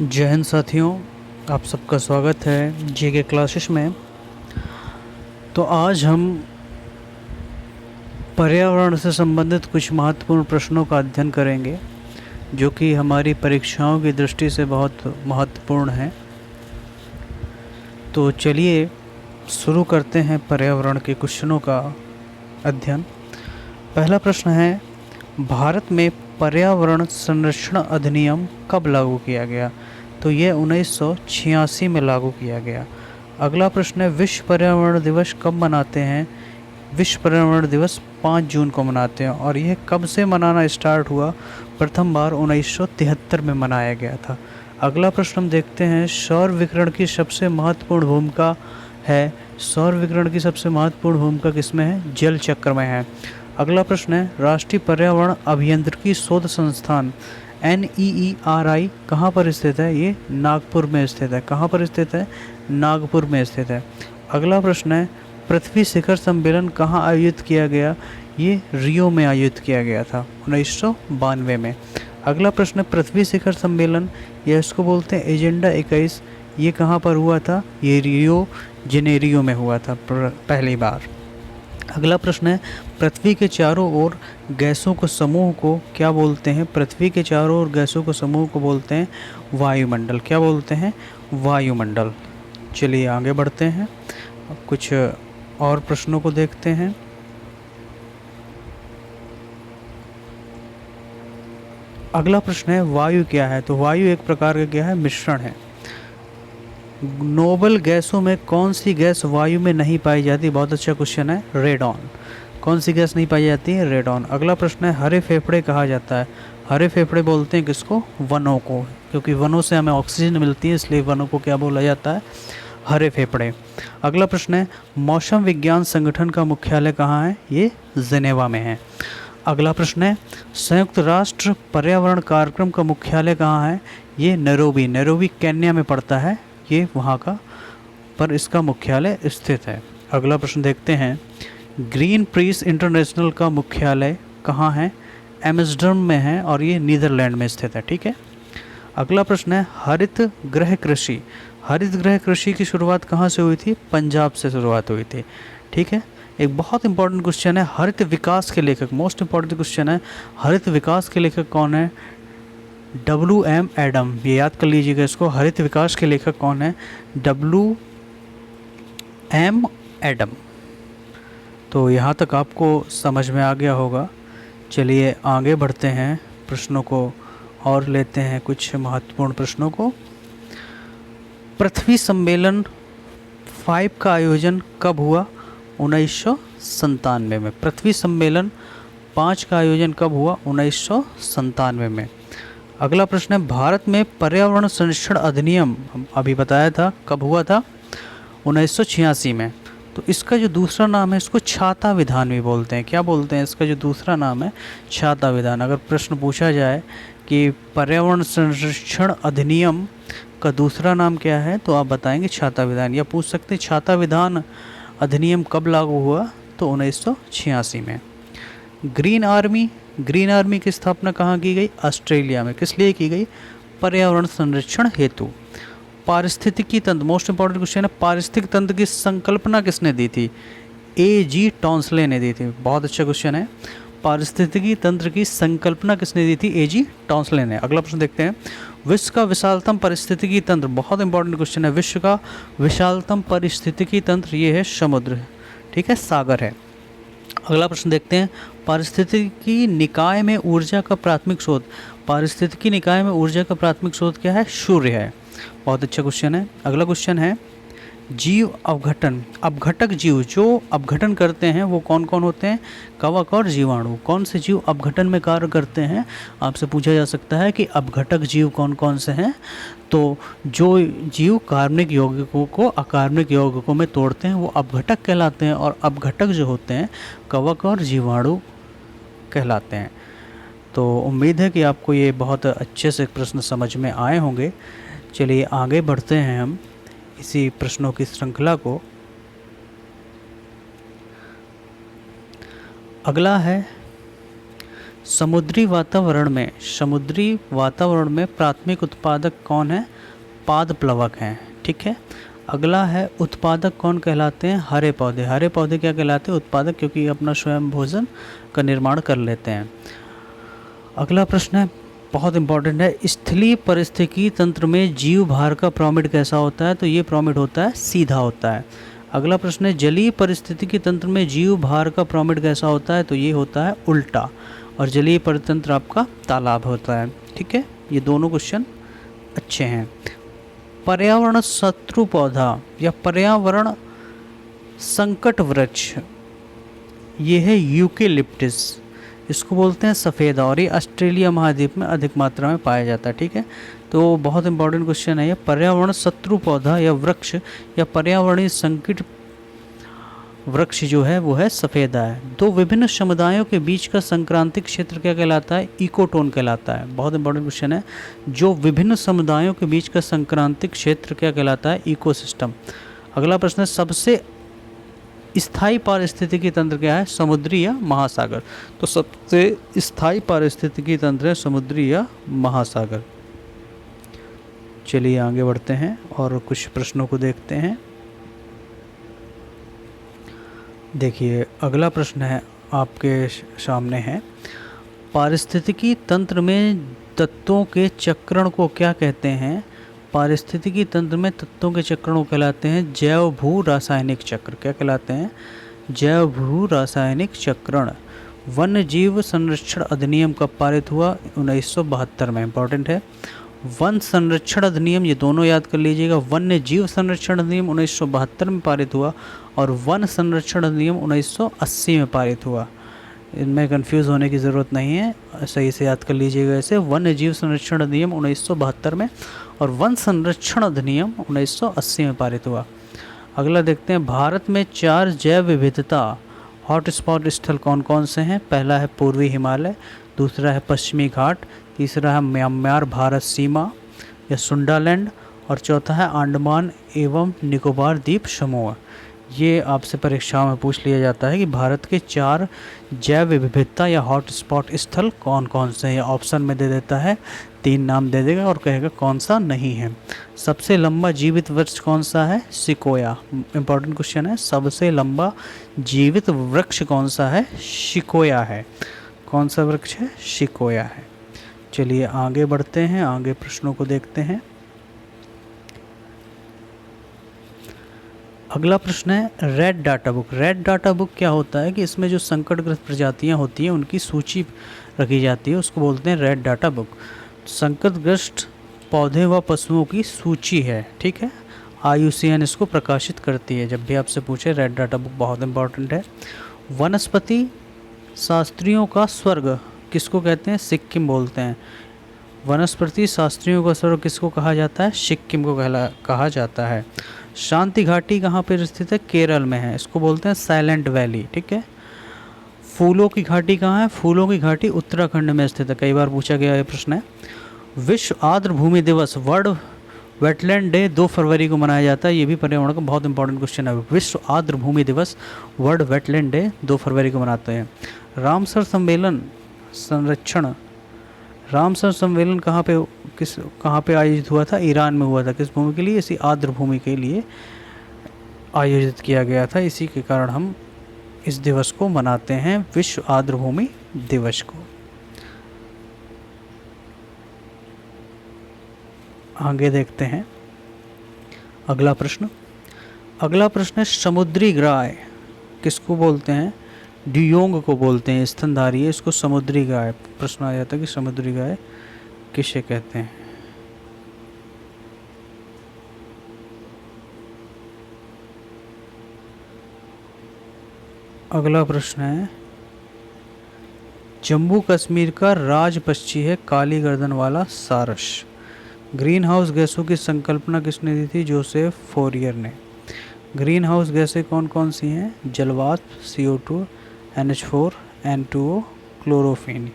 जय हिंद साथियों, आप सबका स्वागत है जीके क्लासेस में। तो आज हम पर्यावरण से संबंधित कुछ महत्वपूर्ण प्रश्नों का अध्ययन करेंगे जो कि हमारी परीक्षाओं की दृष्टि से बहुत महत्वपूर्ण हैं। तो चलिए शुरू करते हैं पर्यावरण के क्वेश्चनों का अध्ययन। पहला प्रश्न है, भारत में पर्यावरण संरक्षण अधिनियम कब लागू किया गया? तो ये 1986 में लागू किया गया। अगला प्रश्न है, विश्व पर्यावरण दिवस कब मनाते हैं? विश्व पर्यावरण दिवस 5 जून को मनाते हैं। और यह कब से मनाना स्टार्ट हुआ? प्रथम बार 1973 में मनाया गया था। अगला प्रश्न हम देखते हैं, सौर विकिरण की सबसे महत्वपूर्ण भूमिका है। सौर विकिरण की सबसे महत्वपूर्ण भूमिका किसमें है? जल चक्र में है। अगला प्रश्न है, राष्ट्रीय पर्यावरण अभियांत्रिकी शोध संस्थान NEERI कहाँ पर स्थित है? ये नागपुर में स्थित है। कहाँ पर स्थित है? नागपुर में स्थित है। अगला प्रश्न है, पृथ्वी शिखर सम्मेलन कहाँ आयोजित किया गया? ये रियो में आयोजित किया गया था 1992 में। अगला प्रश्न है, पृथ्वी शिखर सम्मेलन या इसको बोलते हैं एजेंडा 21, ये कहाँ पर हुआ था? ये रियो जेनेरियो में हुआ था पहली बार। अगला प्रश्न है, पृथ्वी के चारों ओर गैसों को समूह को क्या बोलते हैं? पृथ्वी के चारों ओर गैसों को समूह को बोलते हैं वायुमंडल। क्या बोलते हैं? वायुमंडल। चलिए आगे बढ़ते हैं, अब कुछ और प्रश्नों को देखते हैं। अगला प्रश्न है, वायु क्या है? तो वायु एक प्रकार का क्या है? मिश्रण है। नोबल गैसों में कौन सी गैस वायु में नहीं पाई जाती? बहुत अच्छा क्वेश्चन है, रेडॉन। कौन सी गैस नहीं पाई जाती है? रेडॉन। अगला प्रश्न है, हरे फेफड़े कहा जाता है? हरे फेफड़े बोलते हैं किसको? वनों को, क्योंकि वनों से हमें ऑक्सीजन मिलती है, इसलिए वनों को क्या बोला जाता है? हरे फेफड़े। अगला प्रश्न है, मौसम विज्ञान संगठन का मुख्यालय कहाँ है? ये जिनेवा में है। अगला प्रश्न है, संयुक्त राष्ट्र पर्यावरण कार्यक्रम का मुख्यालय कहाँ है? ये नैरोबी। नैरोबी केन्या में पड़ता है, ये वहाँ का पर इसका मुख्यालय स्थित है। अगला प्रश्न देखते हैं, ग्रीन पीस इंटरनेशनल का मुख्यालय कहाँ है? एम्स्टर्डम में है और ये नीदरलैंड में स्थित है। ठीक है। अगला प्रश्न है, हरित गृह कृषि। हरित गृह कृषि की शुरुआत कहाँ से हुई थी? पंजाब से शुरुआत हुई थी। ठीक है। एक बहुत इंपॉर्टेंट क्वेश्चन है, हरित विकास के लेखक, मोस्ट इंपॉर्टेंट क्वेश्चन है, हरित विकास के लेखक कौन है? WM Adam. ये याद कर लीजिएगा इसको, हरित विकास के लेखक कौन है? WM Adam. तो यहाँ तक आपको समझ में आ गया होगा। चलिए आगे बढ़ते हैं, प्रश्नों को और लेते हैं, कुछ महत्वपूर्ण प्रश्नों को। पृथ्वी सम्मेलन 5 का आयोजन कब हुआ? 1997 में। पृथ्वी सम्मेलन 5 का आयोजन कब हुआ? 1997 में। अगला प्रश्न है, भारत में पर्यावरण संरक्षण अधिनियम अभी बताया था कब हुआ था? 1986 में। तो इसका जो दूसरा नाम है, इसको छाता विधान भी बोलते हैं। क्या बोलते हैं? इसका जो दूसरा नाम है छाता विधान। अगर प्रश्न पूछा जाए कि पर्यावरण संरक्षण अधिनियम का दूसरा नाम क्या है, तो आप बताएंगे छाता विधान। या पूछ सकते हैं छाता विधान अधिनियम कब लागू हुआ? तो 1986 में। ग्रीन आर्मी, ग्रीन आर्मी की स्थापना कहाँ की गई? ऑस्ट्रेलिया में। किस लिए की गई? पर्यावरण संरक्षण हेतु। पारिस्थितिकी तंत्र, मोस्ट इंपॉर्टेंट क्वेश्चन है, पारिस्थितिक तंत्र की संकल्पना किसने दी थी? A.G. टॉन्सले ने दी थी। बहुत अच्छा क्वेश्चन है, पारिस्थितिकी तंत्र की संकल्पना किसने दी थी? A.G. टॉन्सले ने। अगला प्रश्न देखते हैं, विश्व का विशालतम पारिस्थितिकी तंत्र, बहुत इंपॉर्टेंट क्वेश्चन है, विश्व का विशालतम पारिस्थितिकी तंत्र ये है समुद्र। ठीक है, सागर है। अगला प्रश्न देखते हैं, पारिस्थितिकी निकाय में ऊर्जा का प्राथमिक स्रोत। पारिस्थितिकी निकाय में ऊर्जा का प्राथमिक स्रोत क्या है? सूर्य है। बहुत अच्छा क्वेश्चन है। अगला क्वेश्चन है, जीव अवघटन, अपघटक जीव जो अपघटन करते हैं वो कौन कौन होते हैं? कवक और जीवाणु। कौन से जीव अपघटन में कार्य करते हैं? आपसे पूछा जा सकता है कि अपघटक जीव कौन कौन से हैं। तो जो जीव कार्बनिक यौगिकों को अकार्बनिक यौगिकों में तोड़ते हैं वो अपघटक कहलाते हैं, और अपघटक जो होते हैं कवक और जीवाणु कहलाते हैं। तो उम्मीद है कि आपको ये बहुत अच्छे से प्रश्न समझ में आए होंगे। चलिए आगे बढ़ते हैं हम इसी प्रश्नों की श्रृंखला को। अगला है, समुद्री वातावरण में प्राथमिक उत्पादक कौन है? पाद प्लवक हैं। ठीक है। अगला है उत्पादक कौन कहलाते हैं? हरे पौधे। हरे पौधे क्या कहलाते हैं? उत्पादक, क्योंकि अपना स्वयं भोजन का निर्माण कर लेते हैं। अगला प्रश्न है, बहुत इंपॉर्टेंट है, स्थलीय परिस्थितिकी तंत्र में जीव भार का प्रॉमिड कैसा होता है? तो ये प्रॉमिड होता है सीधा होता है। अगला प्रश्न है, जलीय परिस्थितिकी तंत्र में जीव भार का प्रॉमिड कैसा होता है? तो ये होता है उल्टा, और जलीय परितंत्र आपका तालाब होता है। ठीक है, ये दोनों क्वेश्चन अच्छे हैं। पर्यावरण शत्रु पौधा या पर्यावरण संकट वृक्ष, ये है यूकेलिप्टिस। इसको बोलते हैं सफ़ेदा, और ये ऑस्ट्रेलिया महाद्वीप में अधिक मात्रा में पाया जाता है। ठीक है, तो बहुत इंपॉर्टेंट क्वेश्चन है ये। पर्यावरण शत्रु पौधा या वृक्ष या पर्यावरणीय संकट वृक्ष जो है वो है सफ़ेदा है। दो विभिन्न समुदायों के बीच का संक्रांतिक क्षेत्र क्या कहलाता है? इकोटोन कहलाता है। बहुत इंपॉर्टेंट क्वेश्चन है। जो विभिन्न समुदायों के बीच का संक्रांतिक क्षेत्र क्या कहलाता है? इकोसिस्टम। अगला प्रश्न है, सबसे स्थायी पारिस्थितिकी तंत्र क्या है? समुद्री या महासागर। तो सबसे स्थायी पारिस्थितिकी तंत्र है समुद्री या महासागर। चलिए आगे बढ़ते हैं और कुछ प्रश्नों को देखते हैं। देखिए अगला प्रश्न है आपके सामने है, पारिस्थितिकी तंत्र में तत्वों के चक्रण को क्या कहते हैं? पारिस्थितिकी तंत्र में तत्वों के चक्रण को कहलाते हैं जैव भू रासायनिक चक्र। क्या कहलाते हैं? जैव भू रासायनिक चक्रण। वन्य जीव संरक्षण अधिनियम कब पारित हुआ? 1972 में। इंपॉर्टेंट है। वन संरक्षण अधिनियम, ये दोनों याद कर लीजिएगा। वन्य जीव संरक्षण अधिनियम 1972 में पारित हुआ और वन संरक्षण अधिनियम 1980 में पारित हुआ। इनमें कंफ्यूज होने की ज़रूरत नहीं है, सही से याद कर लीजिएगा इसे। वन्य जीव संरक्षण अधिनियम 1972 में और वन संरक्षण अधिनियम 1980 में पारित हुआ। अगला देखते हैं, भारत में 4 जैव विविधता हॉटस्पॉट स्थल कौन कौन से हैं? पहला है पूर्वी हिमालय, दूसरा है पश्चिमी घाट, तीसरा है म्यांमार भारत सीमा या सुंडालैंड, और चौथा है अंडमान एवं निकोबार द्वीप समूह। ये आपसे परीक्षाओं में पूछ लिया जाता है कि भारत के 4 जैव विविधता या हॉटस्पॉट स्थल कौन कौन से हैं। ऑप्शन में दे देता है, 3 नाम दे देगा और कहेगा कौन सा नहीं है। सबसे लंबा जीवित वृक्ष कौन सा है? सिकोया। इंपॉर्टेंट क्वेश्चन है, सबसे लंबा जीवित वृक्ष कौन सा है? सिकोया है। कौन सा वृक्ष है? सिकोया है। चलिए आगे बढ़ते हैं, आगे प्रश्नों को देखते हैं। अगला प्रश्न है, red data book. Red data book क्या होता है कि इसमें जो संकटग्रस्त प्रजातियां होती हैं उनकी सूची रखी जाती है, उसको बोलते हैं रेड डाटा बुक। संकटग्रस्त पौधे व पशुओं की सूची है। ठीक है, IUCN इसको प्रकाशित करती है। जब भी आपसे पूछे, रेड डाटा बुक बहुत इंपॉर्टेंट है। वनस्पति शास्त्रियों का स्वर्ग किसको कहते हैं? सिक्किम बोलते हैं। वनस्पति शास्त्रियों का स्वर्ग किसको कहा जाता है? सिक्किम को कहा जाता है। शांति घाटी कहाँ पर स्थित है? केरल में है, इसको बोलते हैं साइलेंट वैली। ठीक है। फूलों की घाटी कहाँ है? फूलों की घाटी उत्तराखंड में स्थित है। कई बार पूछा गया ये प्रश्न है। विश्व आर्द्र भूमि दिवस, वर्ल्ड वेटलैंड डे 2 फरवरी को मनाया जाता है। ये भी पर्यावरण का बहुत इंपॉर्टेंट क्वेश्चन है। विश्व आर्द्र भूमि दिवस, वर्ल्ड वेटलैंड डे 2 फरवरी को मनाते हैं। रामसर सम्मेलन संरक्षण, रामसर सम्मेलन कहाँ पे आयोजित हुआ था? ईरान में हुआ था। किस भूमि के लिए? इसी आर्द्र भूमि के लिए आयोजित किया गया था। इसी के कारण हम इस दिवस को मनाते हैं, विश्व आर्द्र भूमि दिवस को। आगे देखते हैं अगला प्रश्न। अगला प्रश्न है, समुद्री गाय किसको बोलते हैं? ड्यूयोंग को बोलते हैं, स्तनधारी है, इसको समुद्री गाय। प्रश्न आ जाता है कि समुद्री गाय किसे कहते हैं? अगला प्रश्न है, जम्मू कश्मीर का राज पक्षी है काली गर्दन वाला सारस। ग्रीन हाउस गैसों की संकल्पना किसने दी थी? जोसेफ फोरियर ने। ग्रीन हाउस गैसें कौन कौन सी हैं? जलवाष्प, CO2, NH4, N2O, chlorophyll,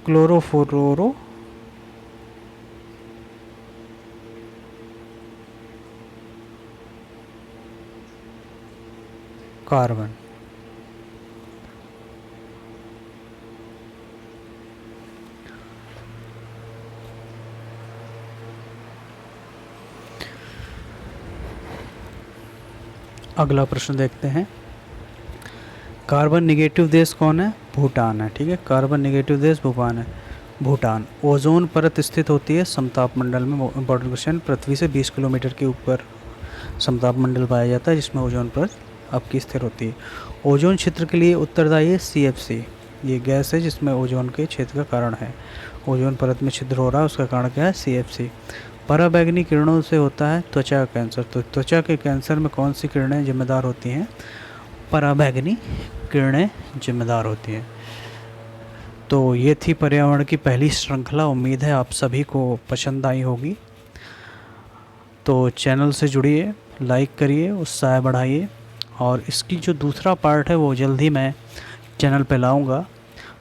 chlorofluoro carbon. अगला प्रश्न देखते हैं। कार्बन निगेटिव देश कौन है? भूटान है। ठीक है, कार्बन निगेटिव देश भूटान है। भूटान। ओजोन परत स्थित होती है समताप मंडल में। Important question. पृथ्वी से 20 किलोमीटर के ऊपर समताप मंडल पाया जाता है जिसमें ओजोन परत आपकी स्थिर होती है। ओजोन क्षेत्र के लिए उत्तरदायी है CFC। ये गैस है जिसमें ओजोन के क्षेत्र का कारण है। ओजोन परत में छिद्र हो रहा है, उसका कारण क्या है? CFC। पराबैंगनी किरणों से होता है त्वचा कैंसर। तो त्वचा के कैंसर में कौन सी किरणें जिम्मेदार होती हैं? पराबैंगनी किरणें जिम्मेदार होती हैं। तो ये थी पर्यावरण की पहली श्रृंखला। उम्मीद है आप सभी को पसंद आई होगी। तो चैनल से जुड़िए, लाइक करिए, उत्साह बढ़ाइए, और इसकी जो दूसरा पार्ट है वो जल्द ही मैं चैनल पे लाऊंगा।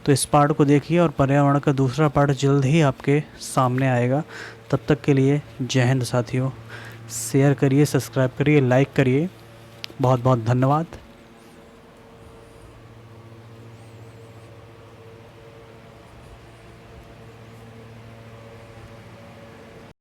तो इस पार्ट को देखिए और पर्यावरण का दूसरा पार्ट जल्द ही आपके सामने आएगा। तब तक के लिए जय हिंद साथियों। शेयर करिए, सब्सक्राइब करिए, लाइक करिए। बहुत बहुत धन्यवाद।